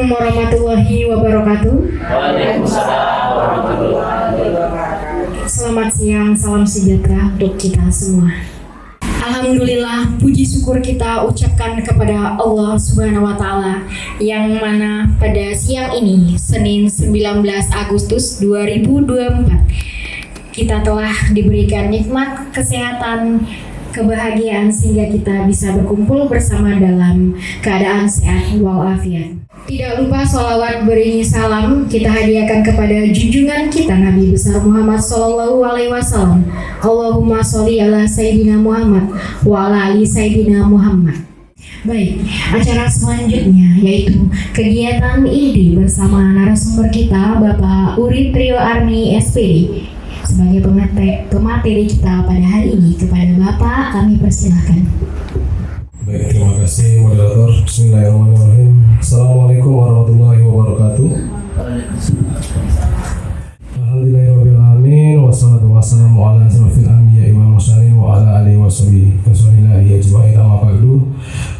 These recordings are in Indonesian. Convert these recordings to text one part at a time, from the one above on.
Assalamualaikum warahmatullahi wabarakatuh. Waalaikumsalam warahmatullahi wabarakatuh. Selamat siang, salam sejahtera untuk kita semua. Alhamdulillah, puji syukur kita ucapkan kepada Allah Subhanahu wa Ta'ala, yang mana pada siang ini, Senin 19 Agustus 2024, kita telah diberikan nikmat kesehatan, kebahagiaan, sehingga kita bisa berkumpul bersama dalam keadaan sehat walafiat. Tidak lupa sholawat beriringi salam kita hadiahkan kepada junjungan kita Nabi besar Muhammad Sallallahu Alaihi Wasallam. Allahumma sholli ala Sayyidina Muhammad wa ala ali Sayyidina Muhammad. Baik, acara selanjutnya yaitu kegiatan ID bersama narasumber kita Bapak Urip Trio Army SPD. Sebagai pemateri kita pada hari ini, kepada Bapak kami persilahkan. Baik, terima kasih moderator. Bismillahirrahmanirrahim. Assalamualaikum warahmatullahi wabarakatuh. Alhamdulillahirrahmanirrahim. Wassalatu wassalamu ala asrofil anbiya'i wal mursalin wa ala alihi wa sahbihi ajma'in, amma ba'du.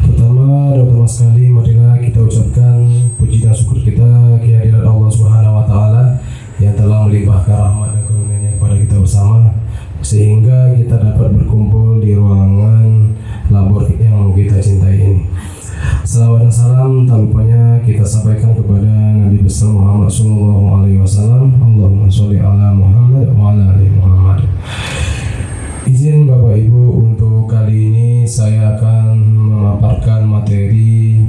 Pertama dan utama sekali, marilah kita ucapkan puji dan syukur kita kehadirat Allah Subhanahu wa Ta'ala yang telah melimpahkan rahmat dan karunia-Nya kepada kita bersama, sehingga kita dapat berkumpul di ruangan labor yang kita cintai ini. Salawat dan salam tak lupanya kita sampaikan kepada Nabi besar Muhammad Sallallahu Alaihi Wasallam. Allahumma sholli ala Muhammad wa ala ali Muhammad. Izin Bapak Ibu, untuk kali ini saya akan memaparkan materi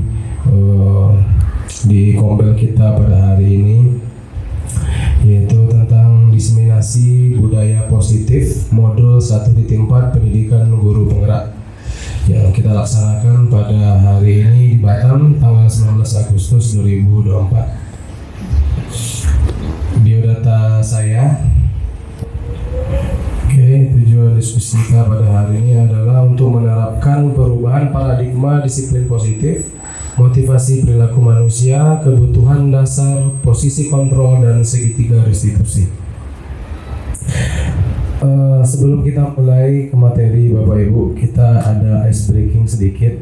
di kompel kita pada hari ini, yaitu tentang diseminasi budaya positif modul 1.4 pendidikan guru penggerak yang kita laksanakan pada hari ini di Batam tanggal 19 Agustus 2024. Biodata saya. Oke, tujuan diskusi kita pada hari ini adalah untuk menerapkan perubahan paradigma disiplin positif, motivasi perilaku manusia, kebutuhan dasar, posisi kontrol, dan segitiga restitusi. Sebelum kita mulai ke materi Bapak Ibu, kita ada ice breaking sedikit.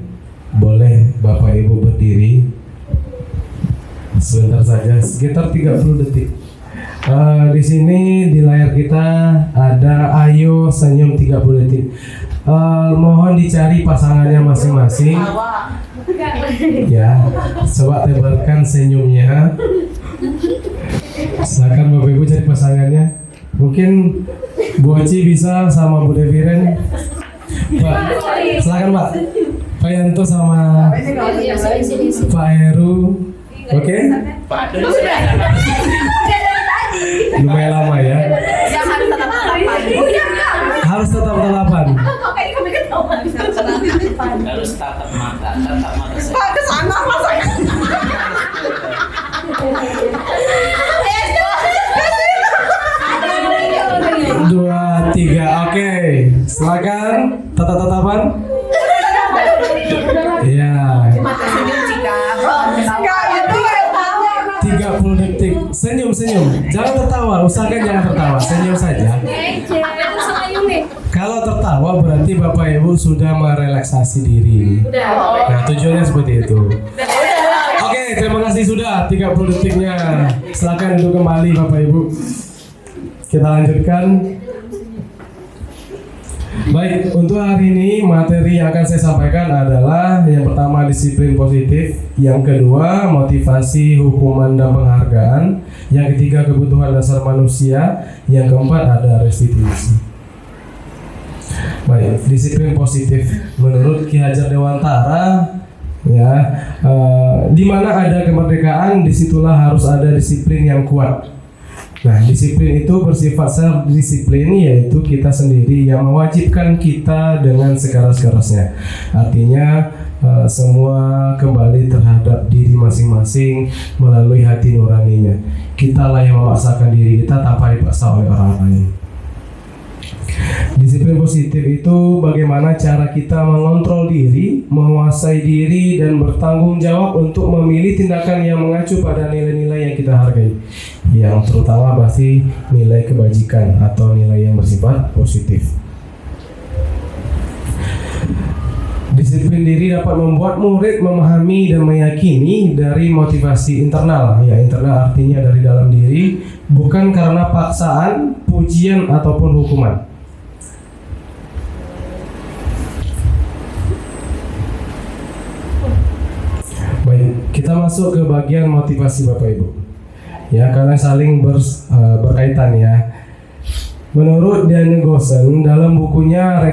Boleh Bapak Ibu berdiri sebentar saja, sekitar 30 detik. Di sini di layar kita ada ayo senyum 30 detik. Mohon dicari pasangannya masing-masing. Ya, coba tebarkan senyumnya. Silakan Bapak Ibu cari pasangannya. Mungkin Bu Oci bisa sama Bu Deviren. Pak, silakan Pak. Pak Yanto sama Pak Heru. Oke? Lumayan lama ya. Harus tetap tatapan. Harus tatap mata saya. Pak, kesana masanya. 2, 3, oke. Silakan tatapan. Iya. 30 detik. Senyum. Jangan tertawa. Usahakan jangan tertawa. Senyum saja. Kalau tertawa berarti Bapak Ibu sudah merelaksasi diri. Nah, tujuannya seperti itu. Oke, terima kasih sudah 30 detiknya. Silakan duduk kembali Bapak Ibu. Kita lanjutkan. Baik, untuk hari ini materi yang akan saya sampaikan adalah yang pertama disiplin positif, yang kedua motivasi, hukuman dan penghargaan, yang ketiga kebutuhan dasar manusia, yang keempat ada restitusi. Baik, disiplin positif menurut Ki Hajar Dewantara, ya, di mana ada kemerdekaan, disitulah harus ada disiplin yang kuat. Nah, disiplin itu bersifat self-disiplin, yaitu kita sendiri yang mewajibkan kita dengan sekeras-kerasnya. Artinya semua kembali terhadap diri masing-masing melalui hati nuraninya. Kitalah yang memaksakan diri kita tanpa dipaksa oleh orang lain. Disiplin positif itu bagaimana cara kita mengontrol diri, menguasai diri, dan bertanggung jawab untuk memilih tindakan yang mengacu pada nilai-nilai yang kita hargai, yang terutama pasti nilai kebajikan atau nilai yang bersifat positif. Disiplin diri dapat membuat murid memahami dan meyakini dari motivasi internal. Ya, internal artinya dari dalam diri, bukan karena paksaan, pujian ataupun hukuman. Baik, kita masuk ke bagian motivasi Bapak Ibu. Ya, karena saling berkaitan ya. Menurut Daniel Goosen dalam bukunya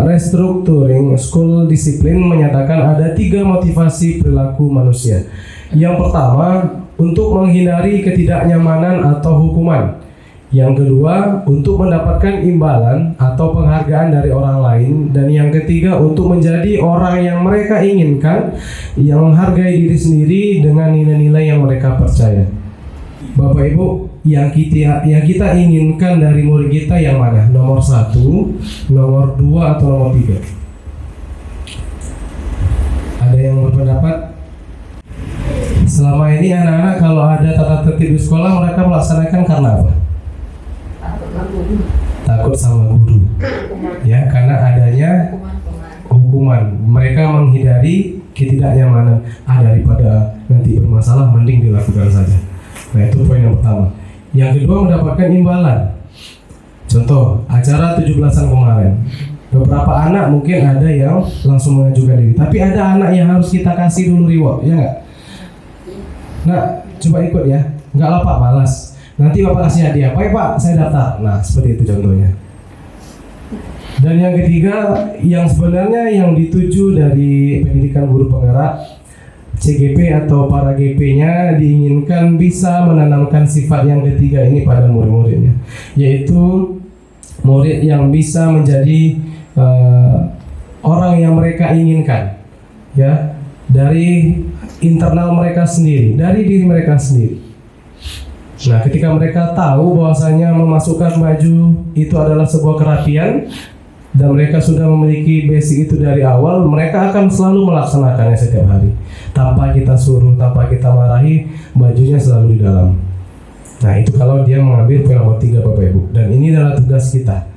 Restructuring School Discipline menyatakan ada 3 motivasi perilaku manusia. Yang pertama, untuk menghindari ketidaknyamanan atau hukuman. Yang kedua, untuk mendapatkan imbalan atau penghargaan dari orang lain. Dan yang ketiga, untuk menjadi orang yang mereka inginkan, yang menghargai diri sendiri dengan nilai-nilai yang mereka percaya. Bapak Ibu, yang kita inginkan dari murid kita yang mana? Nomor 1, nomor 2 atau nomor 3? Ada yang berpendapat? Selama ini anak-anak kalau ada tata tertib di sekolah, mereka melaksanakan karena apa? Takut sama guru. Ya, karena adanya hukuman. Mereka menghindari ketidaknyamanan. Daripada nanti bermasalah, mending dilakukan saja. Nah, itu poin yang pertama. Yang kedua, mendapatkan imbalan. Contoh, acara 17-an kemarin. Beberapa anak mungkin ada yang langsung mengajukan diri, tapi ada anak yang harus kita kasih dulu reward, ya nggak? Nah, coba ikut ya. Nggak lah Pak, malas. Nanti Bapak kasih hadiah. Baik Pak, saya daftar. Nah, seperti itu contohnya. Dan yang ketiga, yang sebenarnya yang dituju dari pendidikan guru penggerak CGP atau para GP-nya diinginkan bisa menanamkan sifat yang ketiga ini pada murid-muridnya, yaitu murid yang bisa menjadi orang yang mereka inginkan, ya, dari internal mereka sendiri, dari diri mereka sendiri. Nah, ketika mereka tahu bahwasanya memasukkan baju itu adalah sebuah kerapian dan mereka sudah memiliki basic itu dari awal, mereka akan selalu melaksanakannya setiap hari. Tanpa kita suruh, tanpa kita marahi, bajunya selalu di dalam. Nah, itu kalau dia mengambil poin nomor 3 Bapak Ibu. Dan ini adalah tugas kita.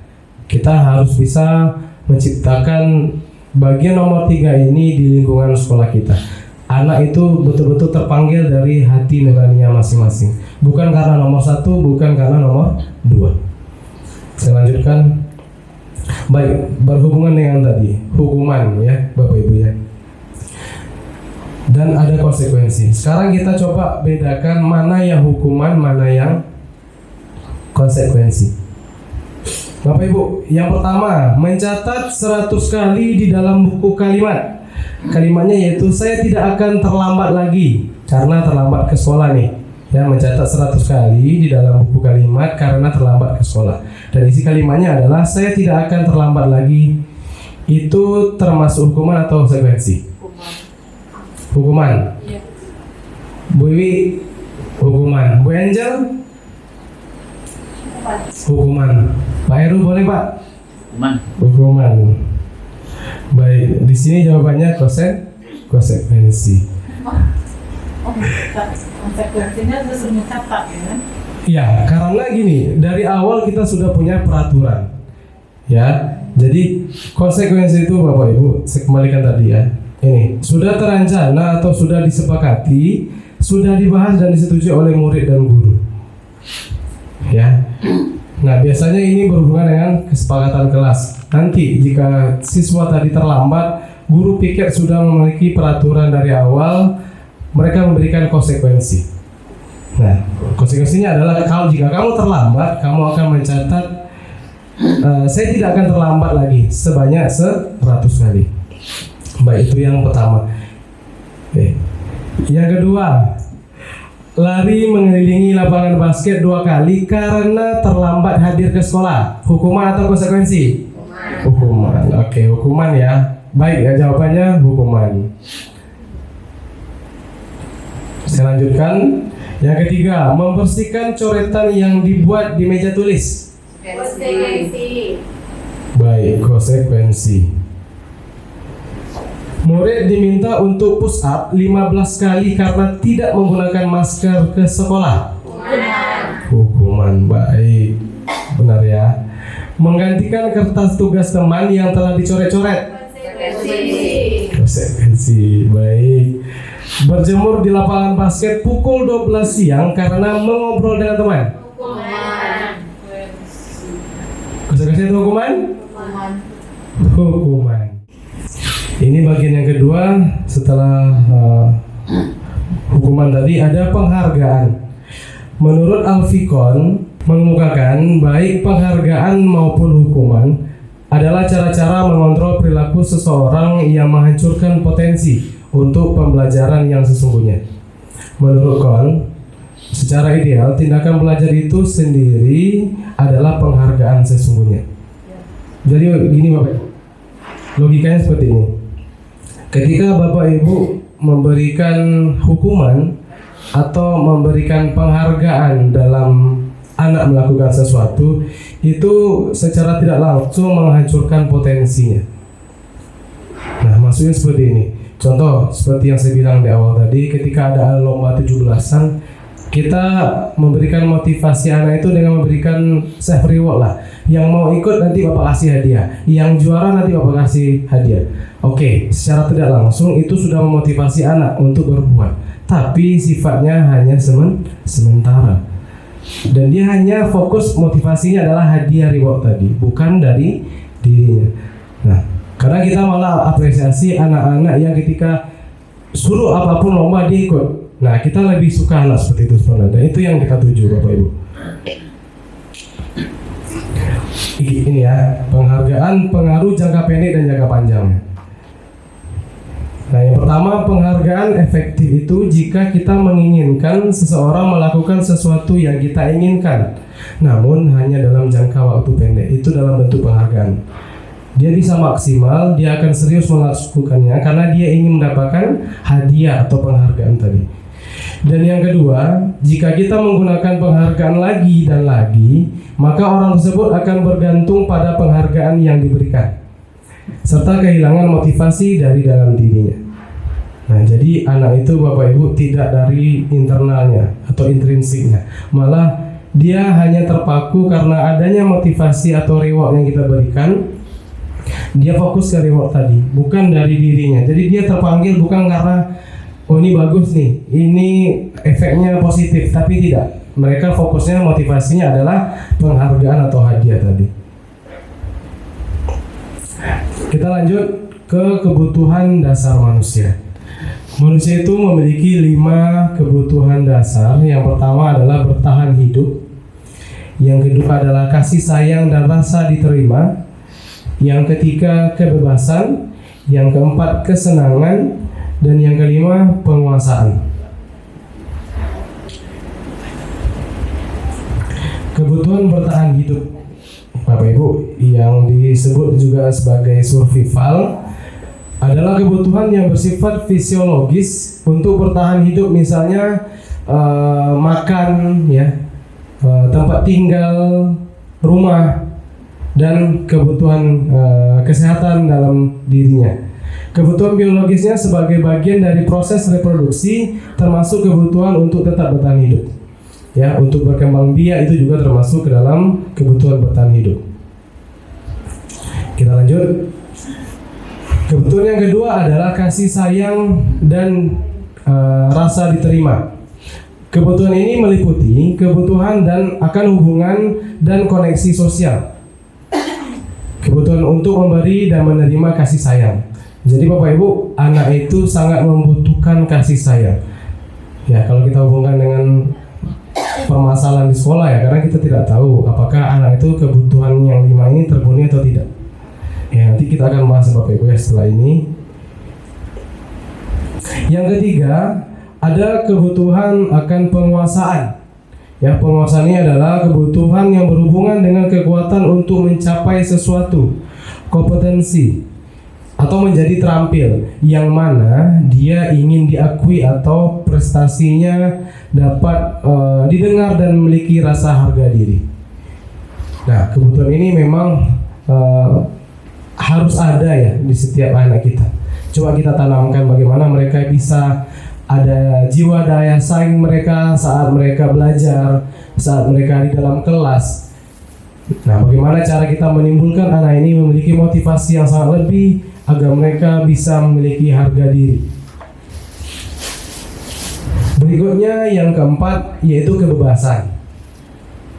Kita harus bisa menciptakan bagian nomor 3 ini di lingkungan sekolah kita. Anak itu betul-betul terpanggil dari hati nuraninya masing-masing. Bukan karena nomor 1, bukan karena nomor 2. Saya lanjutkan. Baik, berhubungan dengan tadi hukuman ya Bapak Ibu ya, dan ada konsekuensi. Sekarang kita coba bedakan mana yang hukuman, mana yang konsekuensi. Bapak Ibu, yang pertama, mencatat 100 kali di dalam buku kalimat. Kalimatnya yaitu saya tidak akan terlambat lagi karena terlambat ke sekolah nih. Ya, mencatat 100 kali di dalam buku kalimat karena terlambat ke sekolah. Dan isi kalimatnya adalah saya tidak akan terlambat lagi. Itu termasuk hukuman atau konsekuensi? Hukuman. Ya. Bu Iwi, hukuman. Bu Angel? Hukuman. Pak Heru boleh Pak? Hukuman. Baik, di sini jawabannya konsekuensi. Konsekuensinya harus mencatat ya. Ya, karena gini, dari awal kita sudah punya peraturan. Ya, jadi konsekuensi itu Bapak Ibu, saya kembalikan tadi ya. Ini sudah terencana atau sudah disepakati, sudah dibahas dan disetujui oleh murid dan guru. Ya. Nah, biasanya ini berhubungan dengan kesepakatan kelas. Nanti jika siswa tadi terlambat, guru pikir sudah memiliki peraturan dari awal, mereka memberikan konsekuensi. Nah, konsekuensinya adalah kalau jika kamu terlambat, kamu akan mencatat saya tidak akan terlambat lagi sebanyak 100 kali. Baik, itu yang pertama. Yang kedua, lari mengelilingi lapangan basket 2 kali karena terlambat hadir ke sekolah. Hukuman atau konsekuensi? Hukuman. Oke, hukuman ya. Baik, ya, jawabannya hukuman. Saya lanjutkan. Yang ketiga, membersihkan coretan yang dibuat di meja tulis. Konsekuensi. Baik, konsekuensi. Murid diminta untuk push up 15 kali karena tidak menggunakan masker ke sekolah. Hukuman. Baik, benar ya. Menggantikan kertas tugas teman yang telah dicoret-coret. Konsekuensi. Baik. Berjemur di lapangan basket pukul 12 siang karena mengobrol dengan teman. Konsekuensi itu hukuman? Hukuman. Ini bagian yang kedua setelah hukuman tadi ada penghargaan. Menurut Alfikon mengemukakan baik penghargaan maupun hukuman adalah cara-cara mengontrol perilaku seseorang yang menghancurkan potensi untuk pembelajaran yang sesungguhnya. Menurut Kon, secara ideal tindakan belajar itu sendiri adalah penghargaan sesungguhnya. Jadi gini Bapak Ibu, logikanya seperti ini. Ketika Bapak Ibu memberikan hukuman atau memberikan penghargaan dalam anak melakukan sesuatu, itu secara tidak langsung menghancurkan potensinya. Nah, maksudnya seperti ini. Contoh seperti yang saya bilang di awal tadi, ketika ada lomba 17-an, kita memberikan motivasi anak itu dengan memberikan self reward lah. Yang mau ikut nanti Bapak kasih hadiah, yang juara nanti Bapak kasih hadiah. Oke, secara tidak langsung itu sudah memotivasi anak untuk berbuat, tapi sifatnya hanya sementara. Dan dia hanya fokus motivasinya adalah hadiah reward tadi, bukan dari dirinya. Nah, karena kita malah apresiasi anak-anak yang ketika suruh apapun lomba dia ikut. Nah, kita lebih suka anak seperti itu sebenarnya. Dan itu yang kita tuju Bapak Ibu. Ini ya, penghargaan pengaruh jangka pendek dan jangka panjang. Nah, yang pertama, penghargaan efektif itu jika kita menginginkan seseorang melakukan sesuatu yang kita inginkan, namun hanya dalam jangka waktu pendek. Itu dalam bentuk penghargaan. Dia bisa maksimal, dia akan serius melakukannya karena dia ingin mendapatkan hadiah atau penghargaan tadi. Dan yang kedua, jika kita menggunakan penghargaan lagi dan lagi, maka orang tersebut akan bergantung pada penghargaan yang diberikan, serta kehilangan motivasi dari dalam dirinya. Nah, jadi anak itu Bapak Ibu tidak dari internalnya atau intrinsiknya, malah dia hanya terpaku karena adanya motivasi atau reward yang kita berikan. Dia fokus ke reward tadi, bukan dari dirinya. Jadi dia terpanggil bukan karena oh ini bagus nih, ini efeknya positif, tapi tidak. Mereka fokusnya, motivasinya adalah penghargaan atau hadiah tadi. Kita lanjut ke kebutuhan dasar manusia. Manusia itu memiliki 5 kebutuhan dasar. Yang pertama adalah bertahan hidup. Yang kedua adalah kasih sayang dan rasa diterima. Yang ketiga kebebasan. Yang keempat kesenangan. Dan yang kelima penguasaan. Kebutuhan bertahan hidup Bapak Ibu yang disebut juga sebagai survival adalah kebutuhan yang bersifat fisiologis untuk bertahan hidup, misalnya makan, ya, tempat tinggal, rumah, dan kebutuhan kesehatan dalam dirinya. Kebutuhan biologisnya sebagai bagian dari proses reproduksi, termasuk kebutuhan untuk tetap bertahan hidup. Ya, untuk berkembang biak itu juga termasuk ke dalam kebutuhan bertahan hidup. Kita lanjut. Kebutuhan yang kedua adalah kasih sayang dan rasa diterima. Kebutuhan ini meliputi kebutuhan dan akan hubungan dan koneksi sosial. Kebutuhan untuk memberi dan menerima kasih sayang. Jadi Bapak Ibu, anak itu sangat membutuhkan kasih sayang. Ya, kalau kita hubungkan dengan permasalahan di sekolah ya, karena kita tidak tahu apakah anak itu kebutuhan yang 5 ini terpenuhi atau tidak. Ya, nanti kita akan bahas Bapak Ibu ya setelah ini. Yang ketiga, ada kebutuhan akan penguasaan. Ya, penguasaan ini adalah kebutuhan yang berhubungan dengan kekuatan untuk mencapai sesuatu, kompetensi, atau menjadi terampil, yang mana dia ingin diakui atau prestasinya dapat didengar dan memiliki rasa harga diri. Nah, kebutuhan ini memang harus ada ya di setiap anak kita. Coba kita tanamkan bagaimana mereka bisa ada jiwa daya saing mereka saat mereka belajar, saat mereka di dalam kelas. Nah, bagaimana cara kita menimbulkan anak ini memiliki motivasi yang sangat lebih agar mereka bisa memiliki harga diri. Berikutnya yang keempat yaitu kebebasan.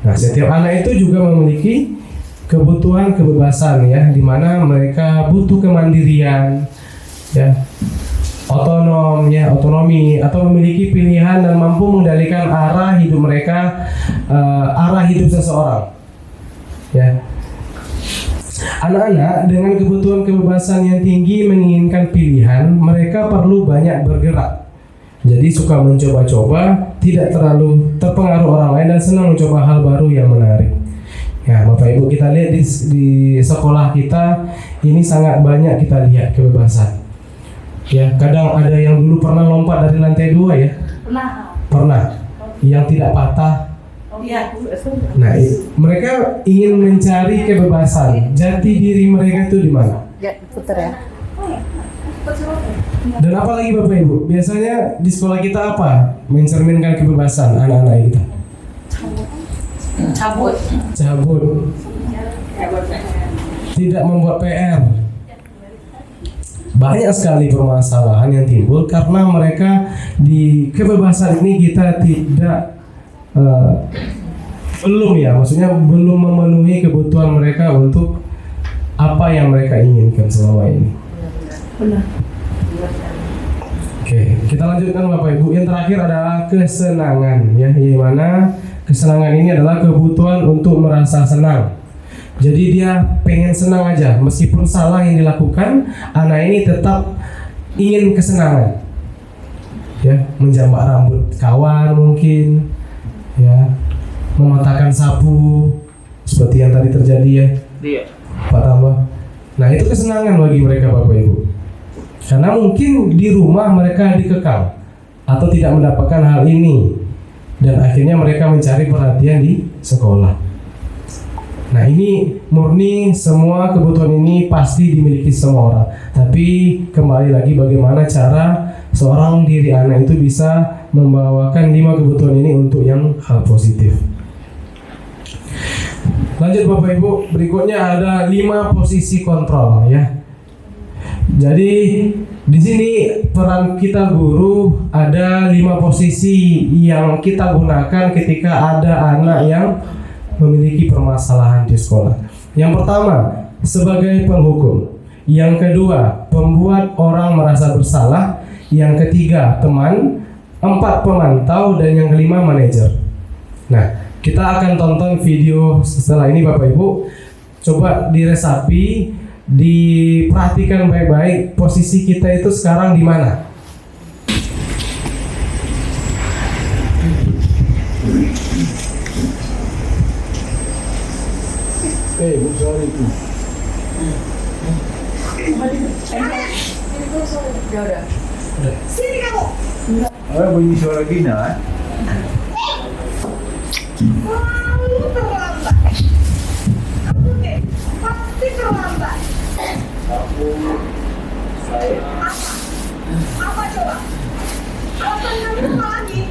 Nah, setiap anak itu juga memiliki kebutuhan kebebasan ya, di mana mereka butuh kemandirian, ya, otonomi atau memiliki pilihan dan mampu mengendalikan arah hidup mereka, arah hidup seseorang. Ya. Anak-anak dengan kebutuhan kebebasan yang tinggi menginginkan pilihan, mereka perlu banyak bergerak. Jadi suka mencoba-coba, tidak terlalu terpengaruh orang lain dan senang mencoba hal baru yang menarik. Ya, Bapak Ibu, kita lihat di sekolah kita ini sangat banyak kita lihat kebebasan. Ya, kadang ada yang dulu pernah lompat dari lantai 2 ya. Pernah. Yang tidak patah. Iya. Nah, mereka ingin mencari kebebasan. Jati diri mereka itu di mana? Putar ya. Dan apalagi Bapak Ibu, biasanya di sekolah kita apa? Mencerminkan kebebasan anak-anak kita. Cabut. Tidak membuat PR. Banyak sekali permasalahan yang timbul karena mereka di kebebasan ini kita tidak belum memenuhi kebutuhan mereka untuk apa yang mereka inginkan selama ini. Benar. Oke, kita lanjutkan Bapak Ibu. Yang terakhir adalah kesenangan, ya, di mana kesenangan ini adalah kebutuhan untuk merasa senang. Jadi dia pengen senang aja, meskipun salah yang dilakukan, anak ini tetap ingin kesenangan. Ya, menjambak rambut kawan mungkin, ya, mematahkan sapu, seperti yang tadi terjadi ya, Iya. Pak Tambah. Nah, itu kesenangan bagi mereka Bapak Ibu. Karena mungkin di rumah mereka dikekang atau tidak mendapatkan hal ini, dan akhirnya mereka mencari perhatian di sekolah. Nah, ini murni semua kebutuhan ini pasti dimiliki semua orang. Tapi kembali lagi bagaimana cara seorang diri anak itu bisa membawakan 5 kebutuhan ini untuk yang hal positif. Lanjut Bapak Ibu, berikutnya ada 5 posisi kontrol ya. Jadi di sini peran kita guru ada 5 posisi yang kita gunakan ketika ada anak yang memiliki permasalahan di sekolah. Yang pertama, sebagai penghukum. Yang kedua, pembuat orang merasa bersalah. Yang ketiga, teman. 4, pemantau. Dan yang kelima, manajer. Nah, kita akan tonton video setelah ini Bapak Ibu. Coba diresapi, diperhatikan baik-baik posisi kita itu sekarang di mana. Bu, sorry itu. Udah. Sini kamu. Bunyi suara Gina. Kamu terlambat. Kamu deh, pasti terlambat. Apa coba? Alasan kamu apa lagi?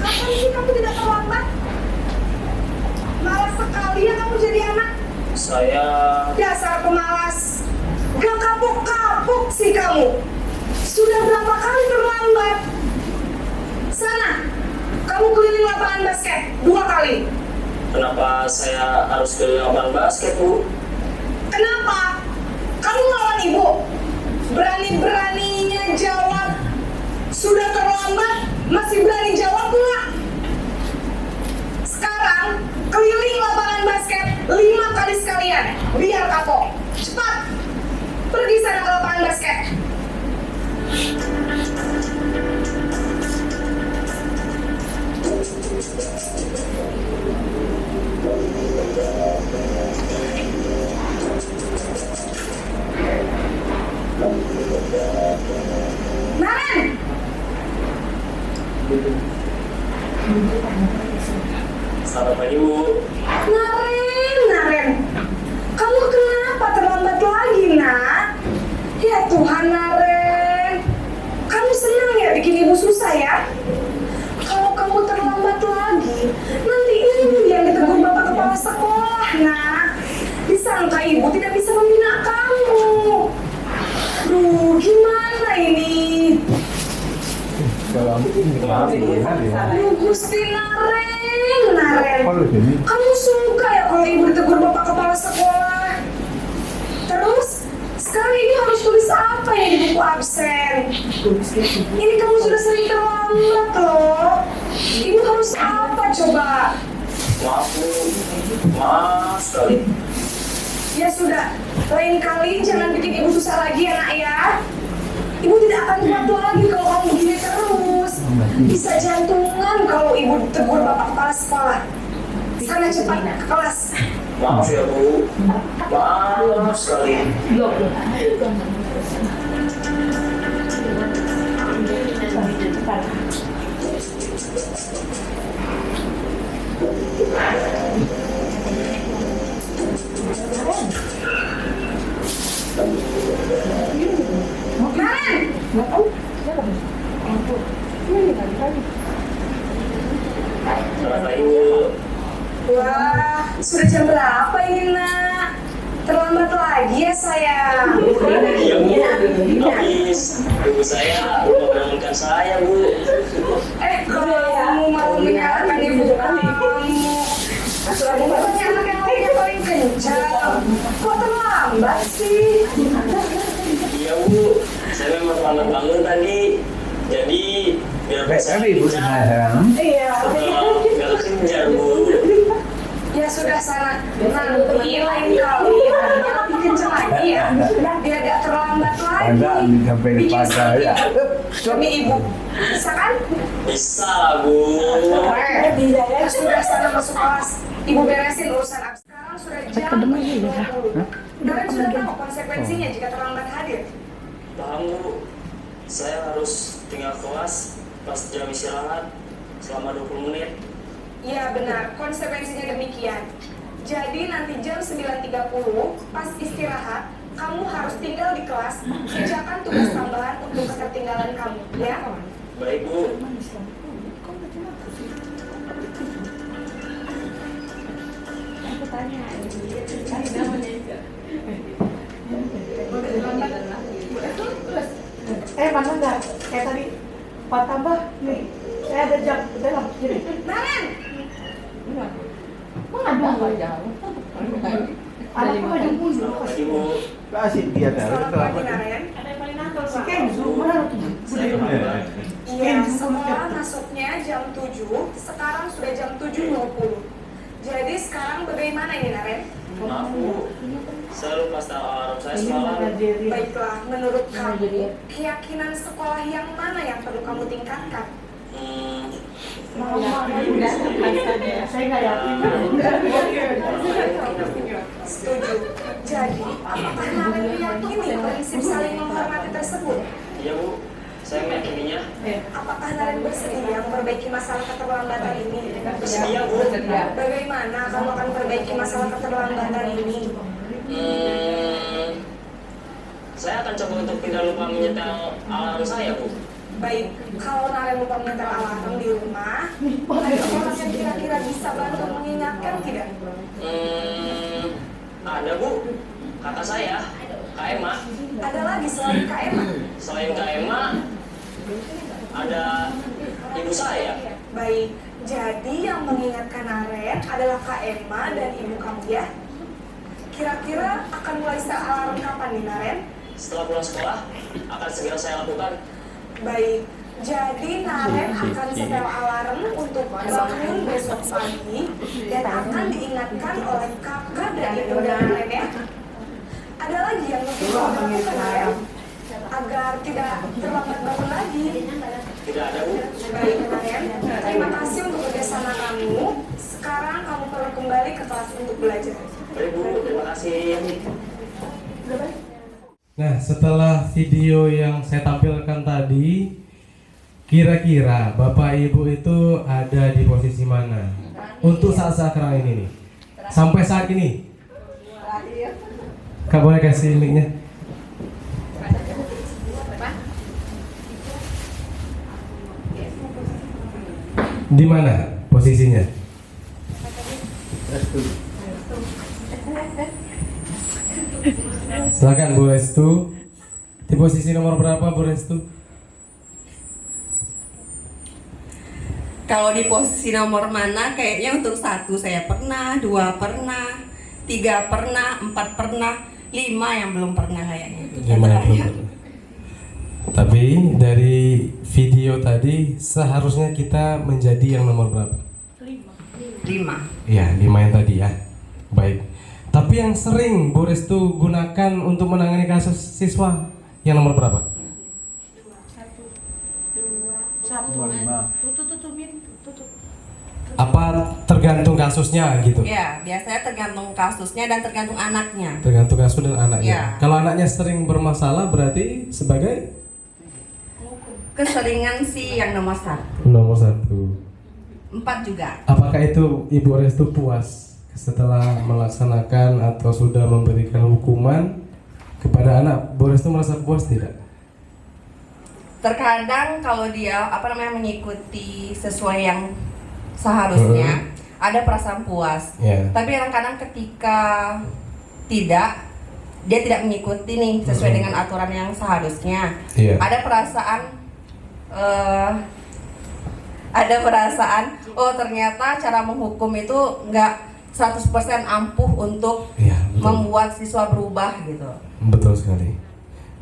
Kapan sih kamu tidak terlambat? Malas sekali ya kamu jadi anak. Saya Dasar pemalas. Gak kapok-kapok sih kamu. Sudah berapa kali terlambat? Sana, kamu keliling lapangan basket 2 kali. kenapa saya harus ke lapangan basket, Bu? Kenapa? Kamu ngelawan ibu? Berani-beraninya jawab. Sudah terlambat, masih berani jawab nggak? Sekarang, keliling lapangan basket 5 kali sekalian. Biar kapok. Cepat, pergi sana ke lapangan basket. Naren! Selamat pagi, Bu. Naren, kamu kenapa terlambat lagi, nak? Ya Tuhan, Naren, kamu senang ya bikin ibu susah ya? Kalau kamu terlambat lagi, nanti ibu yang ditegur bapak kepala sekolah, nak. Disangka ibu tidak bisa membina kamu. Aduh, gimana ini? Kalau ini maaf ya. Aduh, Gusti Naren. Kalau sini. Kamu suka ya kalau ibu ditegur bapak kepala sekolah? Terus, sekarang ibu harus tulis apa ya di buku absen? Ini kamu sudah sering terlambat loh. Ibu harus apa coba? Maaf Bu, maaf sekali. Ya sudah, lain kali jangan bikin ibu susah lagi ya nak ya. Ibu tidak akan kuat lagi kalau kamu begini terus. Bisa jantungan kalau ibu tegur bapak kepala sekolah. Sana cepat ke kelas. Maaf ya Bu, maaf sekali. Naren! Selamat pagi Bu. Wah, sudah jam berapa ini nak? Terlambat lagi ya sayang. Iya Bu, habis ibu saya lupa menurunkan saya Bu. Kamu mau menyalahkan ibu kamu. Bukannya anak yang lainnya paling kencang. Kok terlambat sih? Iya Bu, saya memang terlambat bangun tadi. Jadi biar bisa Tapi ibu sekarang. Iya. nggak kejar Bu. Ya sudah sana, nanti lain kali orangnya lebih kencang lagi ya, biar gak terlambat lagi. Ada sampai Bikin pada ya. sakit demi ibu, bisa kan? Bisa lah Bu. Ya sudah sana masuk kelas, ibu beresin urusan absen. Sekarang sudah jam 20. Kalian sudah tahu konsekuensinya jika terlambat hadir. Paham Bu, saya harus tinggal kelas pas jam istirahat selama 20 menit. Iya benar, konsekuensinya demikian. Jadi nanti jam 9.30 pas istirahat, kamu harus tinggal di kelas, kerjakan tugas tambahan untuk ketertinggalan kamu, ya? Baik Bu. Mana enggak? Kayak tadi Pak tambah nih. Saya ada jam dalam sini. Naren! Mana dong jauh? Anakku maju mundur. Pagi Bu. Kasih dia Selamat pagi Naren. Si Kenzo mana tuh? Saya terlambat. Iya, sekolah masuknya jam 7, sekarang sudah jam 7.20. Jadi sekarang bagaimana ini Naren? Maaf Bu, saya lupa setel alarm saya semalam. Baiklah, menurut kamu, keyakinan sekolah yang mana yang perlu kamu tingkatkan? Saya nggak yakin. Setuju. Jadi, apakah Naren meyakini prinsip saling menghormati tersebut? Iya Bu, saya meyakininya. Apakah Naren bersedia memperbaiki masalah keterlambatan ini? Bersedia Bu. Bagaimana kamu akan memperbaiki masalah keterlambatan ini? Saya akan coba untuk tidak lupa menyetel alarm saya Bu. Baik, kalau Naren lupa menyetel alarm di rumah, ada orang yang kira-kira bisa bantu mengingatkan tidak? Ada Bu, kakak saya, Kak Emma. Ada lagi selain Kak Emma? Selain Kak Emma, ada ibu saya. Baik, jadi yang mengingatkan Naren adalah Kak Emma dan ibu kamu ya? Kira-kira akan mulai setel alarm kapan nih Naren? Setelah pulang sekolah, akan segera saya lakukan. Baik, jadi Naren akan setel alarm untuk bangun besok pagi dan akan diingatkan oleh kakak dan ibu Naren ya. Ada lagi yang mungkin kamu lakukan Naren agar tidak terlambat bangun lagi? Tidak ada Bu. Baik Naren, terima kasih untuk kerjasama kamu. Sekarang kamu perlu kembali ke kelas untuk belajar. Baik Bu, terima kasih. Nah, setelah video yang saya tampilkan tadi, kira-kira Bapak Ibu itu ada di posisi mana? Untuk saat sekarang ini nih. Sampai saat ini. Kak boleh kasih linknya? Di mana posisinya? Silakan Bu Restu. Di posisi nomor berapa Bu Restu? Kalau di posisi nomor mana, kayaknya untuk 1 saya pernah, 2 pernah, 3 pernah, 4 pernah, 5 yang belum pernah kayaknya. Tapi dari video tadi seharusnya kita menjadi yang nomor berapa? 5. Ya, 5 yang tadi ya. Baik. Tapi yang sering Bu Restu gunakan untuk menangani kasus siswa yang nomor berapa? 25. Tutup. Apa tergantung kasusnya gitu? Ya, biasanya tergantung kasusnya dan tergantung anaknya. Tergantung kasus dan anaknya. Ya. Kalau anaknya sering bermasalah berarti sebagai Keseringan sih yang nomor 1. nomor 1. 4 juga. Apakah itu Ibu Restu puas setelah melaksanakan atau sudah memberikan hukuman kepada anak? Bu Restu merasa puas tidak? Terkadang kalau dia mengikuti sesuai yang seharusnya, ada perasaan puas. Ya. Tapi kadang-kadang ketika dia tidak mengikuti nih sesuai dengan aturan yang seharusnya, Iya. ada perasaan oh ternyata cara menghukum itu nggak 100% ampuh untuk Iya, betul. membuat siswa berubah gitu. Betul sekali.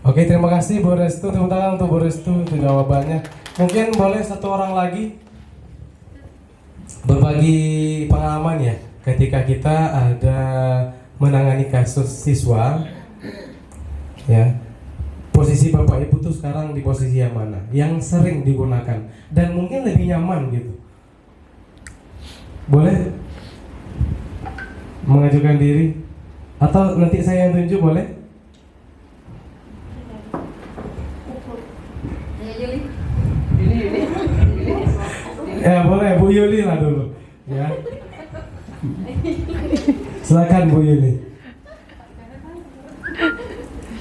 Oke, terima kasih Bu Restu. Tepuk tangan untuk Bu Restu untuk jawabannya. Mungkin boleh satu orang lagi berbagi pengalaman ya ketika kita ada menangani kasus siswa ya. Posisi Bapak Ibu tuh sekarang di posisi yang mana? Yang sering digunakan dan mungkin lebih nyaman gitu. Boleh mengajukan diri atau nanti saya yang tunjuk boleh? Ya boleh, Bu Yuli lah dulu ya. Silakan Bu Yuli.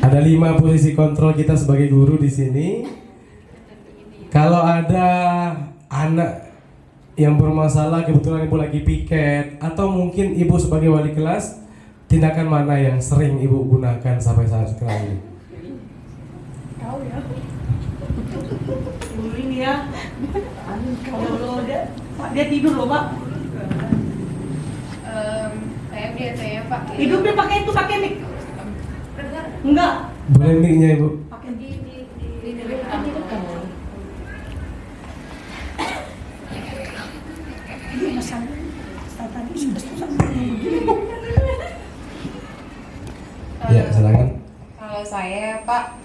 Ada 5 posisi kontrol kita sebagai guru di sini. Kalau ada anak yang bermasalah, kebetulan Ibu lagi piket, atau mungkin Ibu sebagai wali kelas, tindakan mana yang sering Ibu gunakan sampai saat sekarang ini? Tahu ya. Dulu ini ya. Kalau dia tidur loh, Pak. Saya biasanya pakai Hidupnya pakai mic. Enggak. Boleh mic-nya Ibu? Pakai di depan. ini masalah. Tadi sudah susah. Ya, silakan. Kalau saya Pak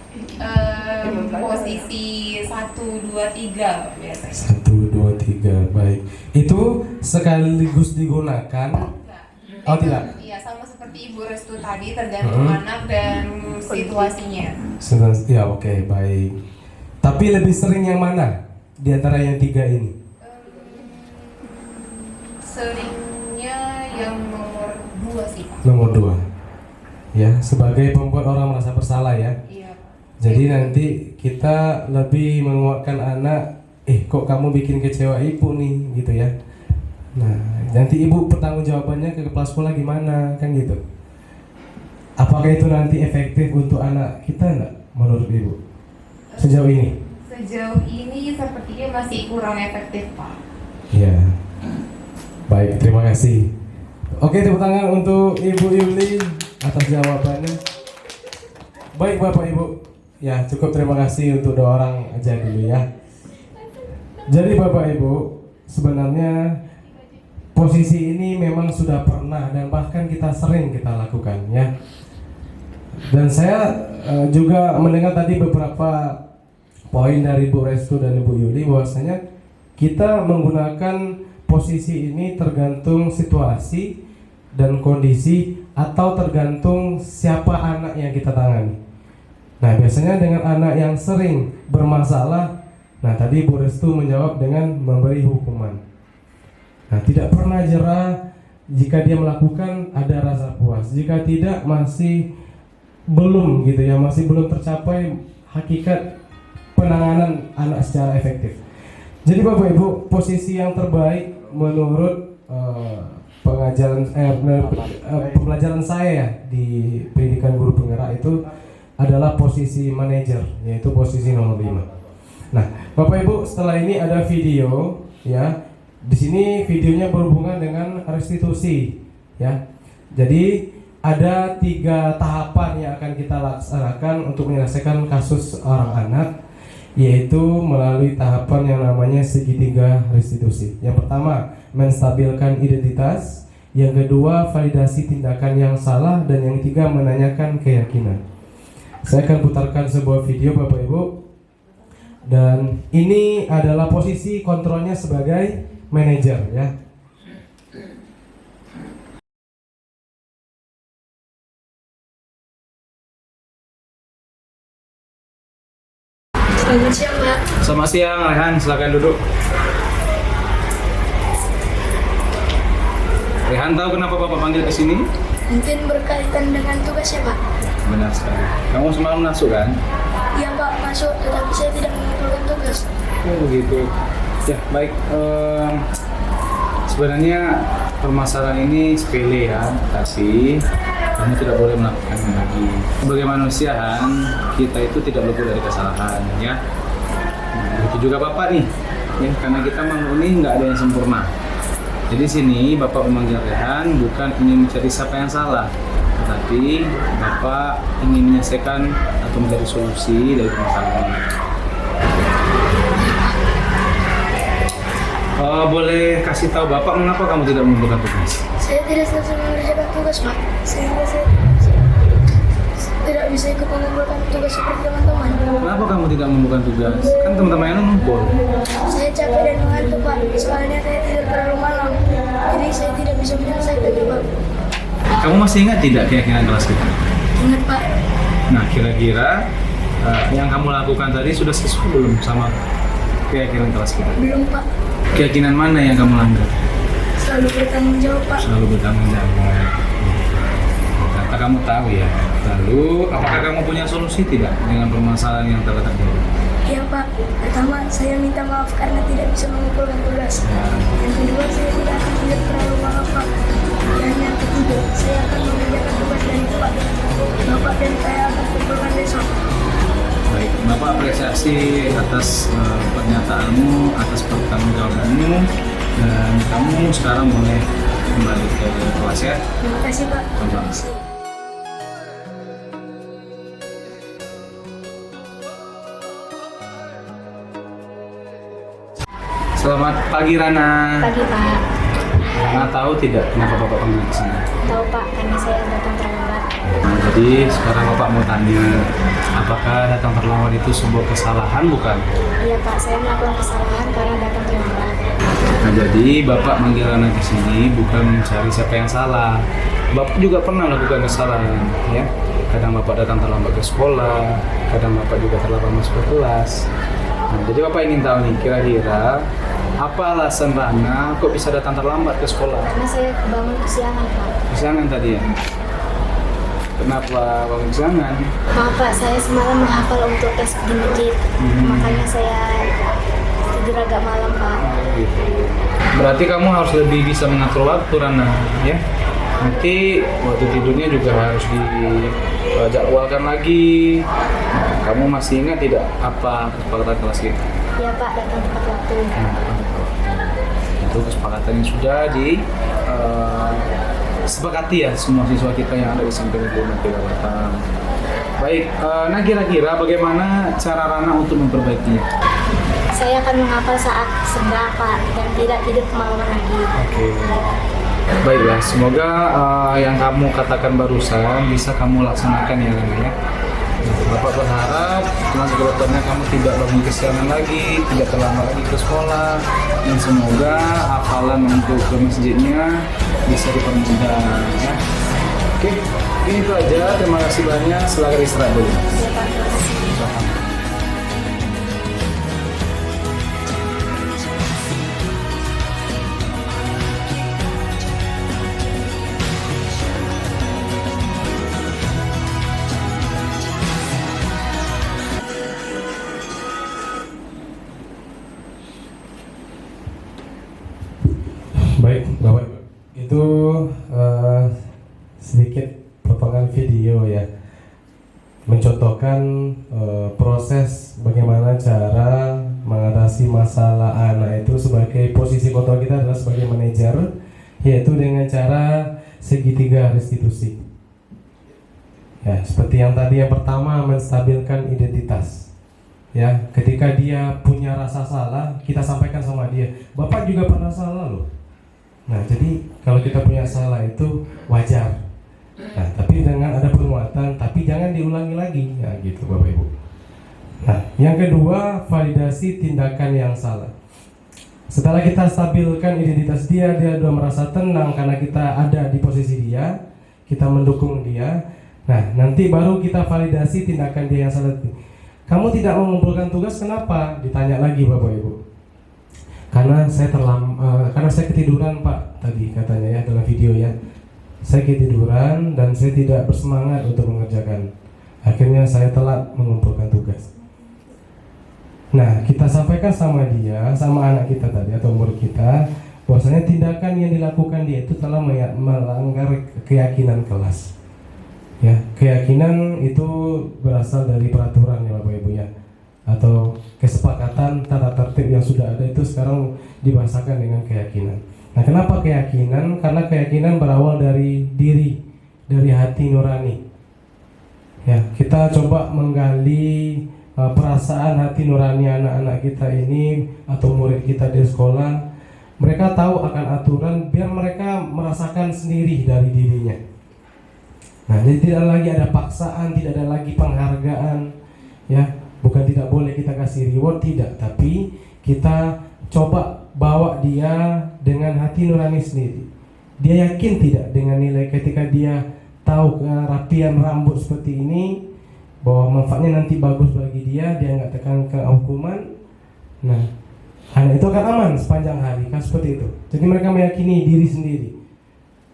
posisi 1, 2, 3 biasanya. 1, 2, 3, baik. Itu sekaligus digunakan? Oh tidak? Iya, sama seperti Ibu Restu tadi, tergantung anak dan situasinya. Ya oke, baik. Tapi lebih sering yang mana di antara yang 3 ini? Seringnya yang nomor 2 sih Pak. Nomor 2. Ya, sebagai pembuat orang merasa bersalah ya. Iya. Jadi nanti kita lebih menguatkan anak, kok kamu bikin kecewa ibu nih, gitu ya. Nah, nanti ibu pertanggung jawabannya ke kepala sekolah gimana, kan gitu. Apakah itu nanti efektif untuk anak kita enggak menurut ibu? Sejauh ini? Sejauh ini sepertinya masih kurang efektif Pak. Iya. Baik, terima kasih. Oke, tepuk tangan untuk Ibu Yuli atas jawabannya. Baik Bapak Ibu, ya cukup terima kasih untuk 2 orang aja dulu ya. Jadi Bapak Ibu, sebenarnya posisi ini memang sudah pernah dan bahkan kita sering kita lakukan ya. Dan saya juga mendengar tadi beberapa poin dari Bu Restu dan Ibu Yuli bahwasanya kita menggunakan posisi ini tergantung situasi dan kondisi atau tergantung siapa anak yang kita tangani. Nah, biasanya dengan anak yang sering bermasalah, nah tadi Bu Restu menjawab dengan memberi hukuman. Nah, tidak pernah jera jika dia melakukan ada rasa puas. Jika tidak masih belum gitu ya, masih belum tercapai hakikat penanganan anak secara efektif. Jadi Bapak Ibu, posisi yang terbaik menurut pembelajaran saya ya, di pendidikan guru penggerak itu adalah posisi manajer, yaitu posisi nomor 5. Nah, Bapak Ibu, setelah ini ada video ya. Di sini videonya berhubungan dengan restitusi ya. Jadi ada 3 tahapan yang akan kita laksanakan untuk menyelesaikan kasus orang anak, yaitu melalui tahapan yang namanya segitiga restitusi. Yang pertama, menstabilkan identitas. Yang kedua, validasi tindakan yang salah. Dan yang ketiga, menanyakan keyakinan. Saya akan putarkan sebuah video Bapak Ibu. Dan ini adalah posisi kontrolnya sebagai manajer ya. Selamat siang, Pak. Selamat siang, Rehan. Silakan duduk. Rehan, tahu kenapa Bapak panggil ke sini? Mungkin berkaitan dengan tugas ya, Pak? Benar sekali. Kamu semalam masuk kan? Iya, Pak, masuk, tetapi saya tidak mengumpulkan tugas. Oh begitu. Ya baik. Sebenarnya permasalahan ini sepele ya, tapi kamu tidak boleh melakukannya lagi. Sebagai manusia, kita itu tidak luput dari kesalahan ya. Nah, begitu juga Bapak nih, ya karena kita manusia nggak ada yang sempurna. Jadi sini Bapak memanggil Rehan bukan ingin mencari siapa yang salah, tetapi Bapak ingin menyelesaikan atau mencari solusi dari permasalahan ini. Boleh kasih tahu Bapak mengapa kamu tidak mengumpulkan tugas? Saya tidak selesai mengerjakan tugas, Pak. Sehingga saya tidak bisa ikut mengumpulkan tugas seperti teman-teman. Kenapa kamu tidak mengumpulkan tugas? Kan teman-teman yang ngumpul. Saya capek dan mengantuk, Pak. Soalnya saya tidur terlalu malam. Jadi saya tidak bisa menyelesaikannya, Pak. Kamu masih ingat tidak keyakinan kelas kita? Ingat, Pak. Nah, kira-kira yang kamu lakukan tadi sudah sesuai belum sama keyakinan kelas kita? Belum, Pak. Keyakinan mana yang kamu langgar? Selalu bertanggung jawab, Pak. Selalu bertanggung jawab. Ternyata kamu tahu ya. Lalu, apakah kamu punya solusi tidak dengan permasalahan yang telah terjadi? Iya, Pak. Pertama, saya minta maaf karena tidak bisa mengumpulkan tugas. Yang kedua, saya tidak akan tidur terlalu malam, Pak. Dan yang ketiga, saya akan mengerjakan tugas dari Bapak dan saya akan kumpulkan besok. Baik, Bapak apresiasi atas pernyataanmu, atas pertanggungjawabanmu, dan kamu sekarang boleh kembali ke kelas ya. Terima kasih, Pak. Sama-sama. Selamat pagi Rana. Pagi, Pak. Rana tahu tidak kenapa Bapak panggil ke sini? Tahu, Pak, karena saya datang terlambat. Nah, jadi sekarang Bapak mau tanya, apakah datang terlambat itu sebuah kesalahan bukan? Iya, Pak. Saya melakukan kesalahan karena datang terlambat. Nah, jadi Bapak manggil Rana ke sini bukan mencari siapa yang salah. Bapak juga pernah melakukan kesalahan, ya. Kadang Bapak datang terlambat ke sekolah, kadang Bapak juga terlambat masuk ke kelas. Nah, jadi Bapak ingin tahu nih, kira-kira apa alasan Rana kok bisa datang terlambat ke sekolah? Karena saya bangun kesiangan, Pak. Kesiangan tadi ya? Kenapa bangun kesiangan? Maaf, Pak. Saya semalam menghafal untuk tes di masjid. Makanya saya tidur agak malam, Pak. Gitu. Berarti kamu harus lebih bisa mengatur waktu Rana, ya. Nanti waktu tidurnya juga harus dijadwalkan lagi. Nah, kamu masih ingat tidak apa kesepakatan kelas kita? Iya, Pak. Datang tepat waktu. Itu kesepakatan yang sudah disepakati ya semua siswa kita yang ada di samping itu nanti datang. Baik, nah kira-kira bagaimana cara Rana untuk memperbaikinya? Saya akan menghafal saat senggang, Pak, dan tidak tidur kemalaman lagi. Oke. Baiklah, semoga yang kamu katakan barusan bisa kamu laksanakan ya Rana ya. Bapak berharap kelas kedepannya kamu tidak bangun kesiangan lagi, tidak terlambat lagi ke sekolah, dan semoga hafalan untuk ke masjidnya bisa dipermudah ya. Oke, ini itu aja. Terima kasih banyak. Silakan istirahat dulu. Ya, Pak. Terima kasih. Baik, Bapak Ibu. Itu sedikit potongan video ya, mencontohkan mengatasi masalah anak itu sebagai posisi kontrol kita adalah sebagai manajer, yaitu dengan cara segitiga restitusi. Ya, seperti yang tadi, yang pertama menstabilkan identitas. Ya, ketika dia punya rasa salah, kita sampaikan sama dia, Bapak juga pernah salah loh. Nah, jadi kalau kita punya salah itu wajar. Nah, tapi dengan ada penguatan, tapi jangan diulangi lagi, ya gitu Bapak Ibu. Nah, yang kedua, validasi tindakan yang salah. Setelah kita stabilkan identitas dia sudah merasa tenang karena kita ada di posisi dia, kita mendukung dia. Nah, nanti baru kita validasi tindakan dia yang salah. Kamu tidak mengumpulkan tugas, kenapa? Ditanya lagi Bapak Ibu. Karena saya ketiduran Pak, tadi katanya ya dalam video ya. Saya ketiduran dan saya tidak bersemangat untuk mengerjakan. Akhirnya saya telat mengumpulkan tugas. Nah, kita sampaikan sama dia, sama anak kita tadi atau murid kita, bahwasanya tindakan yang dilakukan dia itu telah melanggar keyakinan kelas. Ya, keyakinan itu berasal dari peraturan ya Bapak Ibu ya, atau kesepakatan tata tertib yang sudah ada itu sekarang dibahasakan dengan keyakinan. Nah, kenapa keyakinan? Karena keyakinan berawal dari diri, dari hati nurani. Ya, kita coba menggali perasaan hati nurani anak-anak kita ini atau murid kita di sekolah. Mereka tahu akan aturan biar mereka merasakan sendiri dari dirinya. Nah, jadi tidak lagi ada paksaan, tidak ada lagi penghargaan, ya. Bukan tidak boleh kita kasih reward, tidak, tapi kita coba bawa dia dengan hati nurani sendiri. Dia yakin tidak dengan nilai ketika dia tahu kerapian rambut seperti ini, bahwa manfaatnya nanti bagus bagi dia nggak tekan ke hukuman. Nah, anak itu akan aman sepanjang hari, kan seperti itu. Jadi mereka meyakini diri sendiri,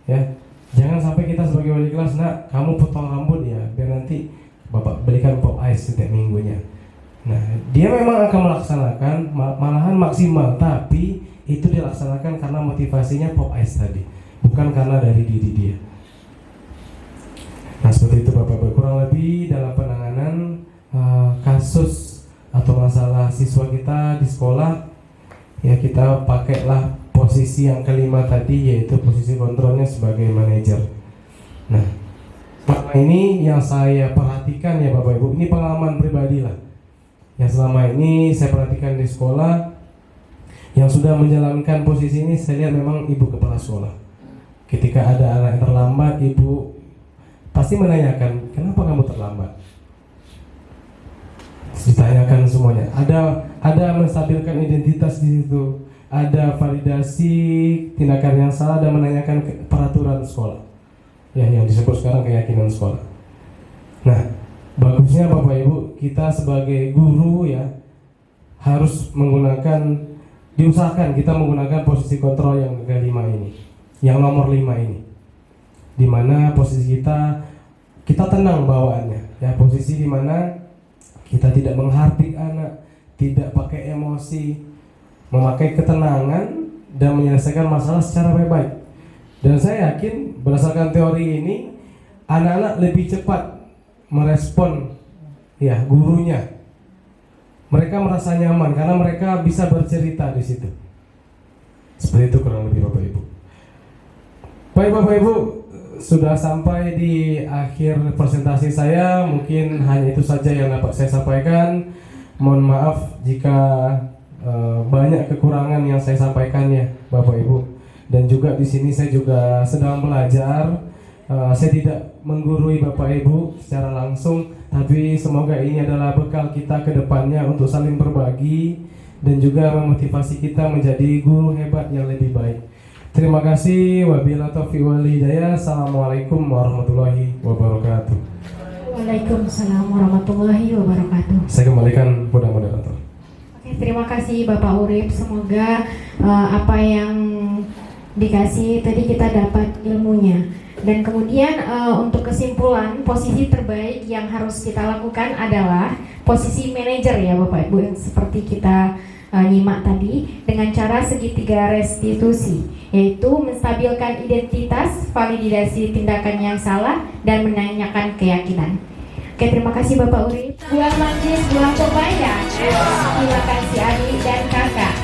ya. Jangan sampai kita sebagai wali kelas, nak, kamu potong rambut ya, biar nanti bapak belikan pop ice setiap minggunya. Nah, dia memang akan melaksanakan, malahan maksimal, tapi itu dilaksanakan karena motivasinya pop ice tadi, bukan karena dari diri dia. Nah, seperti itu Bapak-Bapak, kurang lebih dalam penanganan kasus atau masalah siswa kita di sekolah, ya kita pakailah posisi yang kelima tadi, yaitu posisi kontrolnya sebagai manajer. Nah, ini yang saya perhatikan ya Bapak Ibu, ini pengalaman pribadi lah. Yang selama ini saya perhatikan di sekolah, yang sudah menjalankan posisi ini saya lihat memang ibu kepala sekolah. Ketika ada anak yang terlambat, ibu pasti menanyakan, kenapa kamu terlambat? Ditanyakan semuanya. Ada menstabilkan identitas di situ, ada validasi tindakan yang salah dan menanyakan peraturan sekolah. Ya, yang disebut sekarang keyakinan sekolah. Nah, bagusnya Bapak Ibu, kita sebagai guru ya harus diusahakan kita menggunakan posisi kontrol yang kelima ini, yang nomor 5 ini, dimana posisi kita tenang bawaannya, ya, posisi dimana kita tidak menghardik anak, tidak pakai emosi, memakai ketenangan dan menyelesaikan masalah secara baik-baik. Dan saya yakin berdasarkan teori ini, anak-anak lebih cepat merespon ya gurunya. Mereka merasa nyaman karena mereka bisa bercerita di situ. Seperti itu kurang lebih Bapak Ibu. Baik Bapak Ibu, sudah sampai di akhir presentasi saya. Mungkin hanya itu saja yang dapat saya sampaikan. Mohon maaf jika banyak kekurangan yang saya sampaikan ya Bapak Ibu. Dan juga di sini saya juga sedang belajar. Saya tidak menggurui Bapak Ibu secara langsung, tapi semoga ini adalah bekal kita ke depannya untuk saling berbagi dan juga memotivasi kita menjadi guru hebat yang lebih baik. Terima kasih. Wabillahi taufiq wal hidayah. Assalamualaikum warahmatullahi wabarakatuh. Waalaikumsalam warahmatullahi wabarakatuh. Saya kembalikan kepada moderator. Oke, terima kasih Bapak Urip. Semoga apa yang dikasih tadi kita dapat ilmunya. Dan kemudian untuk kesimpulan, posisi terbaik yang harus kita lakukan adalah posisi manajer ya Bapak Ibu, yang seperti kita nyimak tadi, dengan cara segitiga restitusi, yaitu menstabilkan identitas, validasi tindakan yang salah, dan menanyakan keyakinan. Oke, terima kasih Bapak Urip. Buang manggis, buang pepaya. Terima kasih adik dan kakak.